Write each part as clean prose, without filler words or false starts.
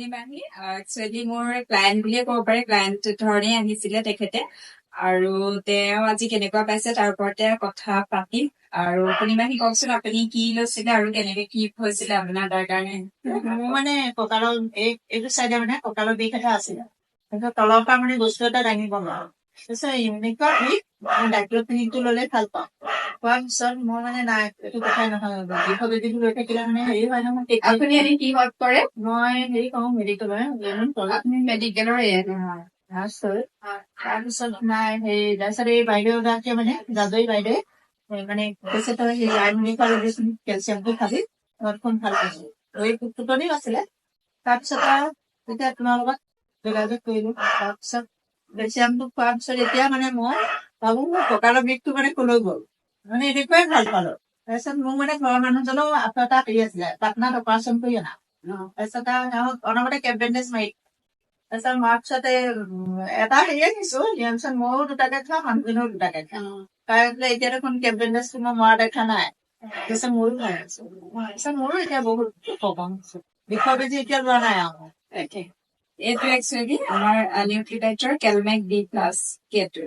নিমাহি actually মোৰ client বুলিয়ে ক'ব পাৰে, ক্লায়েণ্ট ধৰণে আহিছিলে তেখেতে। আৰু তেওঁ আজি কেনেকুৱা পাইছে তাৰ ওপৰতে কথা পাতিম। আৰু নিমাহি কওকচোন, আপুনি কি লৈছিলে আৰু কেনেকে কি হৈছিলে আপোনাৰ তাৰ কাৰণে? মোৰ মানে কঁকালৰ এইটো চাইডে মানে কঁকালৰ বিষ এটা আছিলে। তাৰপিছত তলৰ পৰা মানে বস্তু এটা দাঙিব নোৱাৰো। তাৰপিছত এনেকুৱা বিষ ডাক্তৰ ক্লিনিকটো ল'লে ভাল পাওঁ। খোৱাৰ পিছত মই মানে নাই, এইটো কথাই নহয়। বিষৰ বেজীটো লৈ থাকিলে মানে হেৰি হয় নহয়। আপুনি এনে কিহত কৰে? মই হেৰি কৰো মেডিকেলৰ মেডিকেলৰ তাৰপিছত নাই হেৰি তাৰপিছত এই বাইদেউ গৰাকীয়ে মানে জাজৰি বাইদেৱে মানে কৈছে তই সেই কেলচিয়ামটো খাবি ঘৰখন ভাল পাইছো। এই টুটনিও আছিলে। তাৰপিছত আৰু তেতিয়া তোমাৰ লগত যোগাযোগ কৰিলো। তাৰপিছত কেলচিয়ামটো খোৱাৰ পিছত এতিয়া মানে মই ভাবো মোৰ কঁকালৰ বিষটো মানে কলৈ গ'ল, মানে এনেকুৱাই ভাল পালো। তাৰপিছত মোৰ মানে ঘৰৰ মানুহজনেও এটা হেৰি আছিলে, পাটনাত অপাৰেশ্যন কৰি অনা। তাৰপিছত আৰু অনবৰতে কেপ বেণ্ডেজ মাৰি তাৰপিছত মাৰ পিছতে এটা হেৰিয়ে নিছো, ইয়াৰ পিছত ময়ো দুটাকে খাওঁ, মানুহজনেও দুটাকে খাওঁ। কাৰণ এতিয়া দেখোন কেপ বেণ্ডেজটো মই মৰা দেখা নাই। তাৰপিছত ময়ো খাই আছো। তাৰপিছত মোৰো এতিয়া বহুত সকাম হৈছে। বিষৰ বেজী এতিয়া লোৱা নাই আৰু। এইটো একচুৱেলি আমাৰ নিউট্ৰিডাইটৰ কেলমেক D+ কেটো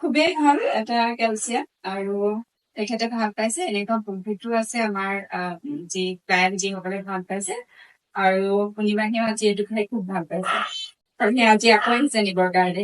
খুবেই ভাল এটা কেলচিয়াম, আৰু তেখেতে ভাল পাইছে। এনেকুৱা বহুতো আছে আমাৰ যি ক্লায়েণ্ট যিসকলে ভাল পাইছে, আৰু নিমাহিও আজি এইটো খাই খুব ভাল পাইছে, আৰু সেই আজি আকৌ আহিছে নিবৰ কাৰণে।